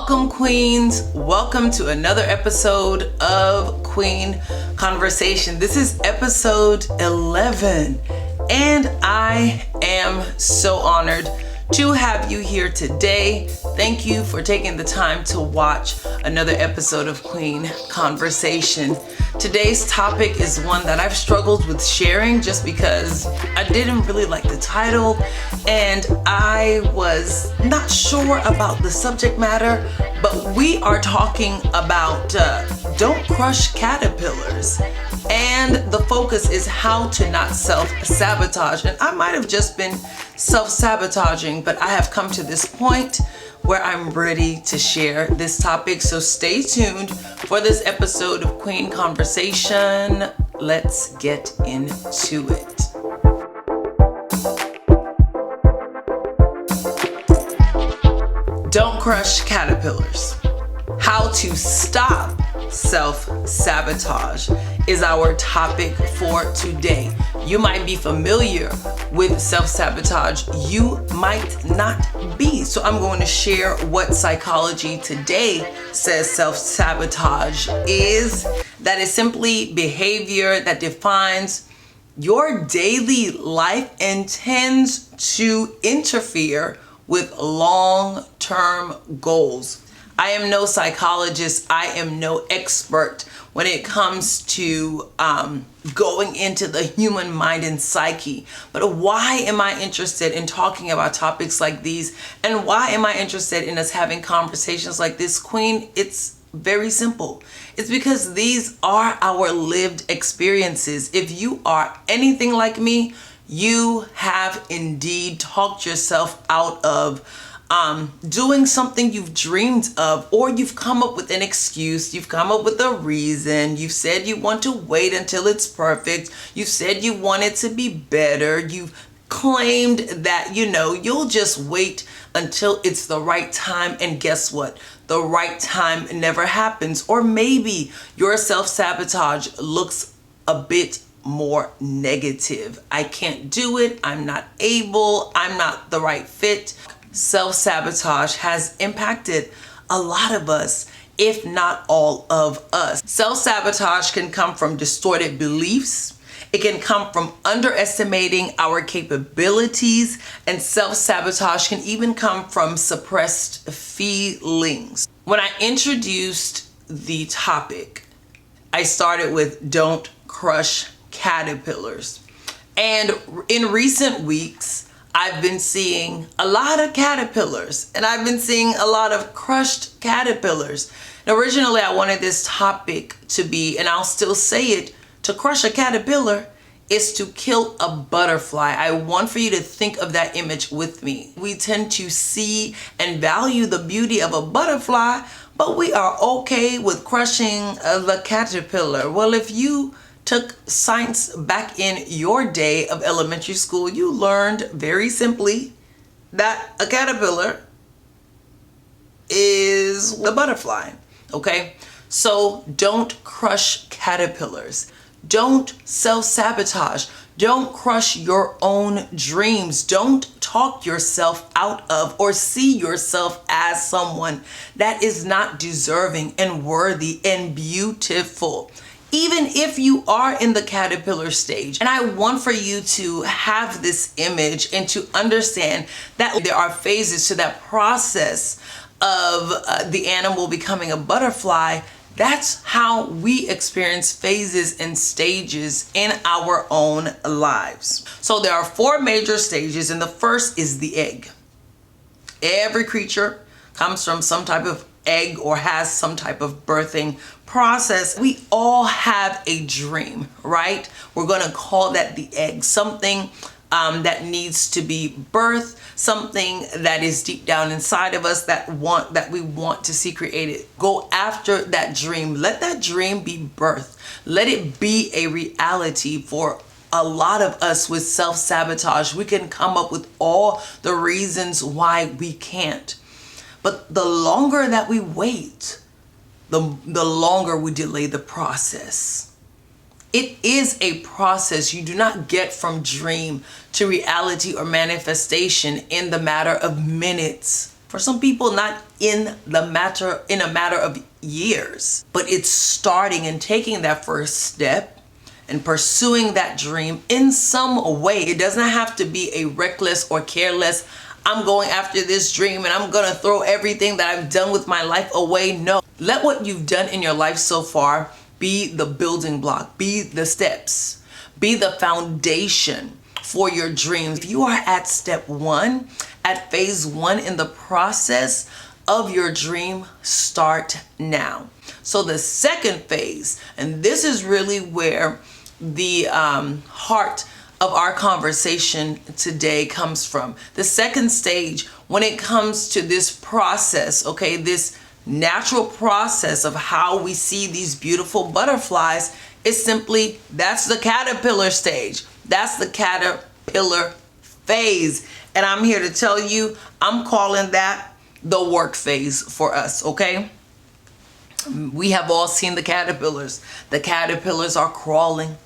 Welcome, queens. Welcome to another episode of Queen Conversation. This is episode 11, and I am so honored to have you here today. Thank you for taking the time to watch another episode of Queen Conversation. Today's topic is one that I've struggled with sharing just because I didn't really like the title and I was not sure about the subject matter, but we are talking about don't crush caterpillars. And the focus is how to not self-sabotage. And I might have just been self-sabotaging, but I have come to this point where I'm ready to share this topic. So stay tuned for this episode of Queen Conversation. Let's get into it. Don't crush caterpillars. How to stop self-sabotage is our topic for today. You might be familiar with self-sabotage, you might not be. So I'm going to share what Psychology Today says self-sabotage is. That is simply behavior that defines your daily life and tends to interfere with long-term goals. I am no psychologist. I am no expert when it comes to going into the human mind and psyche. But why am I interested in talking about topics like these? And why am I interested in us having conversations like this, Queen? It's very simple. It's because these are our lived experiences. If you are anything like me, you have indeed talked yourself out of doing something you've dreamed of, or you've come up with an excuse, you've come up with a reason, you've said you want to wait until it's perfect, you've said you want it to be better, you've claimed that, you'll just wait until it's the right time, and guess what? The right time never happens. Or maybe your self-sabotage looks a bit more negative. I can't do it, I'm not able, I'm not the right fit. Self-sabotage has impacted a lot of us, if not all of us. Self-sabotage can come from distorted beliefs. It can come from underestimating our capabilities, and self-sabotage can even come from suppressed feelings. When I introduced the topic, I started with don't crush caterpillars. And in recent weeks, I've been seeing a lot of caterpillars, and I've been seeing a lot of crushed caterpillars. And originally, I wanted this topic to be, and I'll still say it, to crush a caterpillar is to kill a butterfly. I want for you to think of that image with me. We tend to see and value the beauty of a butterfly, but we are okay with crushing the caterpillar. Well, if you took science back in your day of elementary school, you learned very simply that a caterpillar is a butterfly, okay? So don't crush caterpillars. Don't self-sabotage. Don't crush your own dreams. Don't talk yourself out of or see yourself as someone that is not deserving and worthy and beautiful, even if you are in the caterpillar stage. And I want for you to have this image and to understand that there are phases to that process of the animal becoming a butterfly. That's how we experience phases and stages in our own lives. So there are 4 major stages, and the first is the egg. Every creature comes from some type of egg or has some type of birthing process. We all have a dream, right? We're going to call that the egg, something that needs to be birthed, something that is deep down inside of us that we want to see created. Go after that dream. Let that dream be birthed. Let it be a reality. For a lot of us with self-sabotage, we can come up with all the reasons why we can't. But the longer that we wait, the longer we delay the process. It is a process. You do not get from dream to reality or manifestation in the matter of minutes. For some people, not in a matter of years, but it's starting and taking that first step and pursuing that dream in some way. It doesn't have to be a reckless or careless, I'm going after this dream and I'm gonna throw everything that I've done with my life away. No, let what you've done in your life so far be the building block, be the steps, be the foundation for your dreams. If you are at step one, at phase one in the process of your dream, start now. So the second phase, and this is really where the heart of our conversation today comes from. The second stage, when it comes to this process, okay, this natural process of how we see these beautiful butterflies, is simply, that's the caterpillar stage. That's the caterpillar phase. And I'm here to tell you, I'm calling that the work phase for us, okay? We have all seen the caterpillars. The caterpillars are crawling.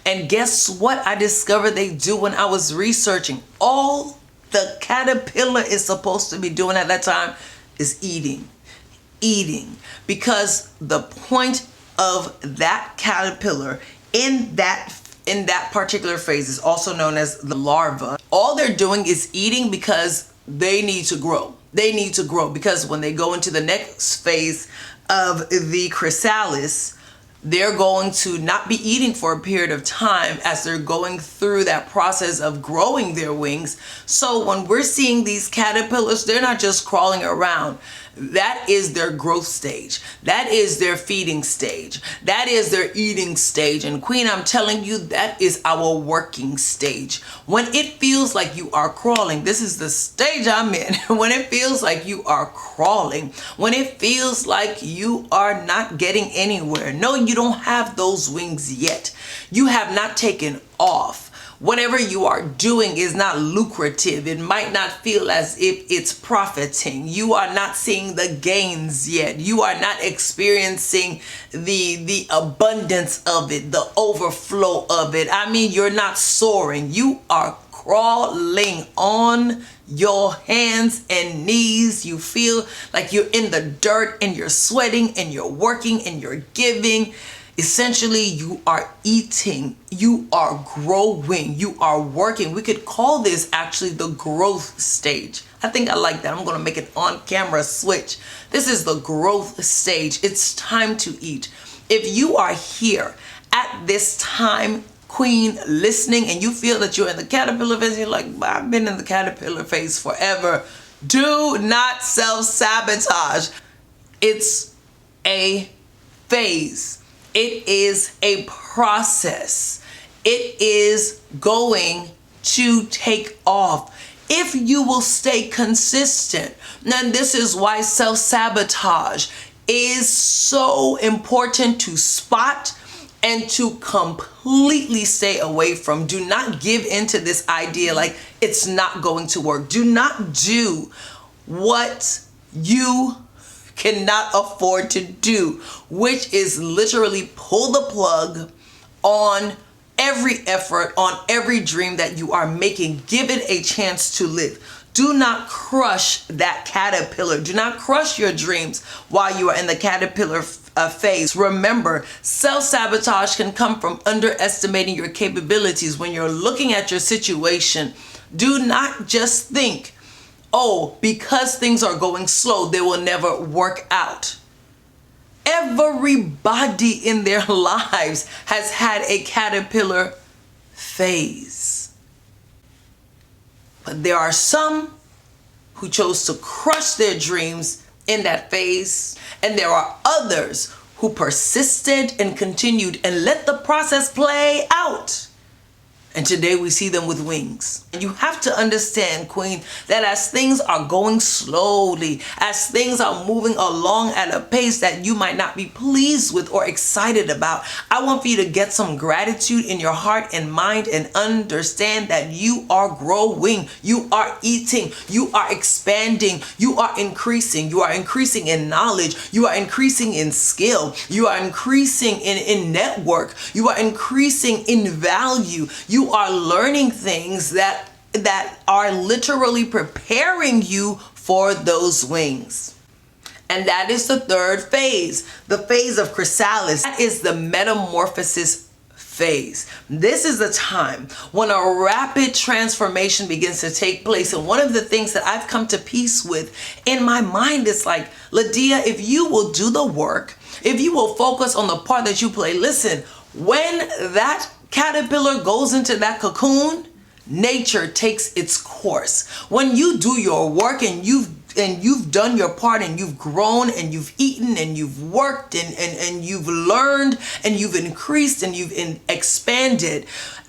And guess what I discovered they do when I was researching? All the caterpillar is supposed to be doing at that time is eating. Because the point of that caterpillar in that particular phase is also known as the larva. All they're doing is eating because they need to grow. They need to grow because when they go into the next phase of the chrysalis, they're going to not be eating for a period of time as they're going through that process of growing their wings. So when we're seeing these caterpillars, they're not just crawling around. That is their growth stage. That is their feeding stage. That is their eating stage. And Queen, I'm telling you, that is our working stage. When it feels like you are crawling, this is the stage I'm in. When it feels like you are crawling, when it feels like you are not getting anywhere. No, you don't have those wings yet. You have not taken off. Whatever you are doing is not lucrative. It might not feel as if it's profiting. You are not seeing the gains yet. You are not experiencing the abundance of it, the overflow of it. I mean, you're not soaring. You are crawling on your hands and knees. You feel like you're in the dirt and you're sweating and you're working and you're giving. Essentially, you are eating, you are growing, you are working. We could call this actually the growth stage. I think I like that. I'm going to make an on-camera switch. This is the growth stage. It's time to eat. If you are here at this time, Queen, listening, and you feel that you're in the caterpillar phase, you're like, I've been in the caterpillar phase forever. Do not self-sabotage. It's a phase. It is a process. It is going to take off if you will stay consistent. And this is why self-sabotage is so important to spot and to completely stay away from. Do not give into this idea like it's not going to work. Do not do what you cannot afford to do, which is literally pull the plug on every effort, on every dream that you are making. Give it a chance to live. Do not crush that caterpillar. Do not crush your dreams while you are in the caterpillar phase. Remember, self-sabotage can come from underestimating your capabilities. When you're looking at your situation, do not just think, oh, because things are going slow, they will never work out. Everybody in their lives has had a caterpillar phase. But there are some who chose to crush their dreams in that phase, and there are others who persisted and continued and let the process play out. And today we see them with wings. And you have to understand, Queen, that as things are going slowly, as things are moving along at a pace that you might not be pleased with or excited about, I want for you to get some gratitude in your heart and mind and understand that you are growing, you are eating, you are expanding, you are increasing in knowledge, you are increasing in skill, you are increasing in network, you are increasing in value, you are learning things that that are literally preparing you for those wings. And that is the third phase, the phase of chrysalis. That is the metamorphosis phase. This is the time when a rapid transformation begins to take place. And one of the things that I've come to peace with in my mind is like, Lydia, if you will do the work, if you will focus on the part that you play, listen, when that caterpillar goes into that cocoon, nature takes its course. When you do your work and you've done your part and you've grown and you've eaten and you've worked and you've learned and you've increased and you've expanded,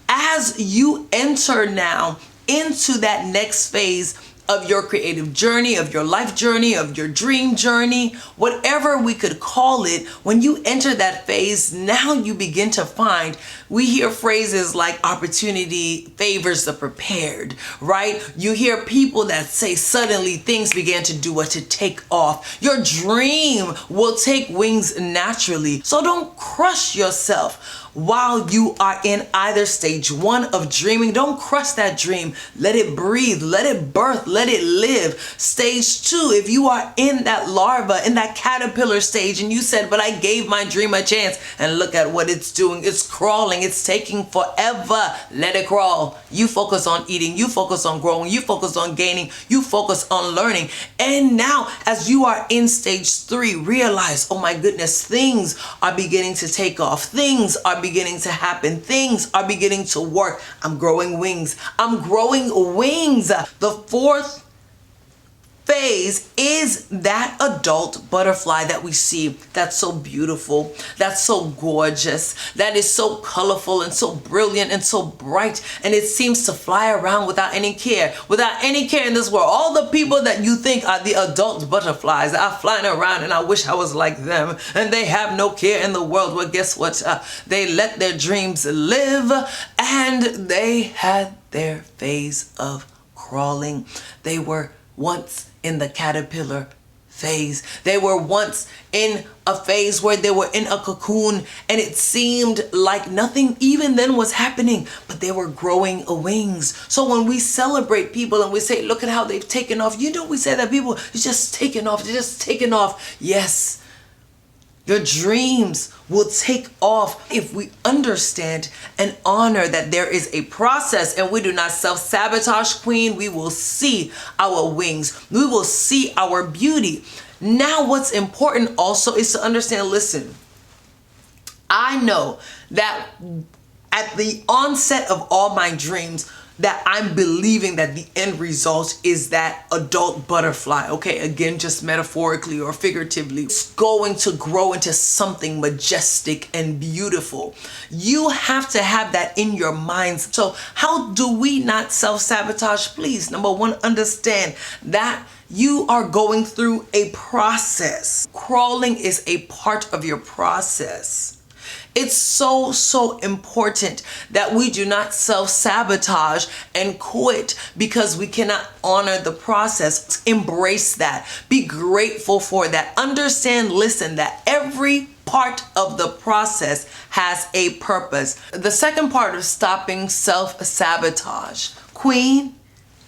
as you enter now into that next phase of your creative journey, of your life journey, of your dream journey, whatever we could call it, when you enter that phase, now you begin to find, we hear phrases like opportunity favors the prepared, right? You hear people that say suddenly things began to do what, to take off. Your dream will take wings naturally. So don't crush yourself while you are in either stage one of dreaming. Don't crush that dream. Let it breathe, let it birth, let it live. Stage two, if you are in that larva, in that caterpillar stage, and you said, but I gave my dream a chance, and look at what it's doing. It's crawling, it's taking forever. Let it crawl. You focus on eating, you focus on growing, you focus on gaining, you focus on learning. And now, as you are in stage three, realize, oh my goodness, things are beginning to take off. Things are beginning to happen. Things are beginning to work. I'm growing wings. I'm growing wings. The fourth phase is that adult butterfly that we see, that's so beautiful, that's so gorgeous, that is so colorful and so brilliant and so bright, and it seems to fly around without any care in this world. All the people that you think are the adult butterflies are flying around, and I wish I was like them, and they have no care in the world. Well, guess what? They let their dreams live, and they had their phase of crawling. They were once in the caterpillar phase. They were once in a phase where they were in a cocoon, and it seemed like nothing even then was happening, but they were growing wings. So when we celebrate people and we say, look at how they've taken off, you know, we say that people, it's just taken off, they're just taking off. Yes, your dreams will take off if we understand and honor that there is a process, and we do not self-sabotage, Queen. We will see our wings. We will see our beauty. Now, what's important also is to understand, listen, I know that at the onset of all my dreams, that I'm believing that the end result is that adult butterfly. Okay, again, just metaphorically or figuratively, it's going to grow into something majestic and beautiful. You have to have that in your minds. So how do we not self-sabotage? Please, number one, understand that you are going through a process. Crawling is a part of your process. It's so important that we do not self-sabotage and quit because we cannot honor the process. Embrace that. Be grateful for that. Understand, listen, that every part of the process has a purpose. The second part of stopping self-sabotage. Queen,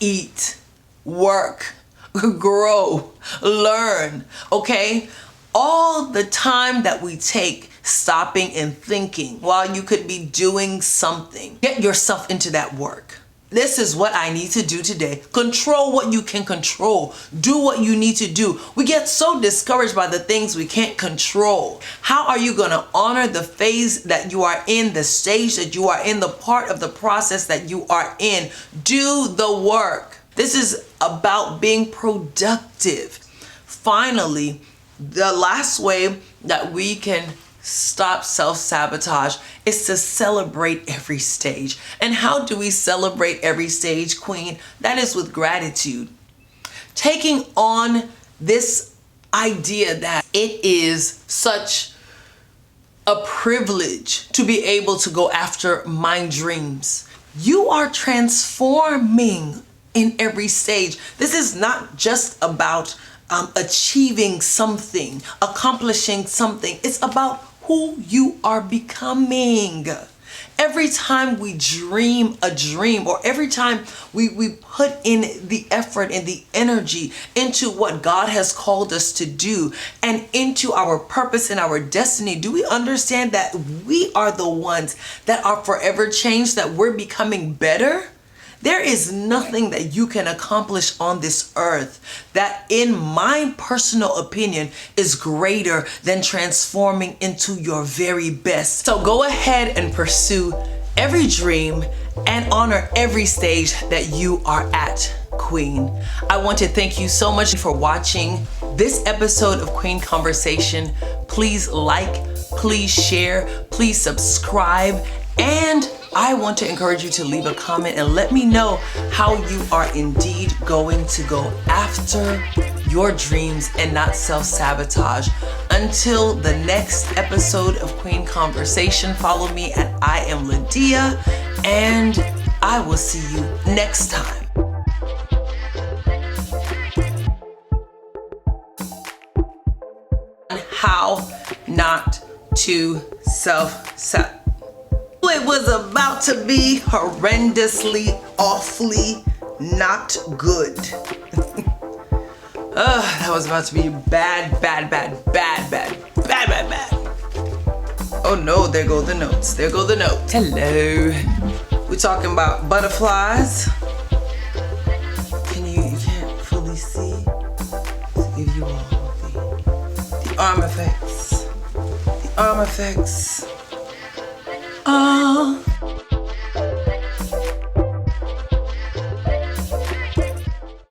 eat, work, grow, learn, okay? All the time that we take stopping and thinking while you could be doing something, get yourself into that work. This is what I need to do today. Control what you can control. Do what you need to do. We get so discouraged by the things we can't control. How are you going to honor the phase that you are in, the stage that you are in, the part of the process that you are in? Do the work. This is about being productive. Finally, the last way that we can stop self-sabotage is to celebrate every stage. And how do we celebrate every stage, Queen? That is with gratitude. Taking on this idea that it is such a privilege to be able to go after my dreams. You are transforming in every stage. This is not just about achieving something, accomplishing something. It's about who you are becoming. Every time we dream a dream, or every time we put in the effort and the energy into what God has called us to do and into our purpose and our destiny, do we understand that we are the ones that are forever changed, that we're becoming better? There is nothing that you can accomplish on this earth that, in my personal opinion, is greater than transforming into your very best. So go ahead and pursue every dream and honor every stage that you are at, Queen. I want to thank you so much for watching this episode of Queen Conversation. Please like, please share, please subscribe, and I want to encourage you to leave a comment and let me know how you are indeed going to go after your dreams and not self-sabotage. Until the next episode of Queen Conversation, follow me at I Am Lydia, and I will see you next time. How not to self-sabotage. It was about to be horrendously, awfully not good. That was about to be bad. Oh no, there go the notes. Hello. We're talking about butterflies. You can't fully see. To give you all the arm effects.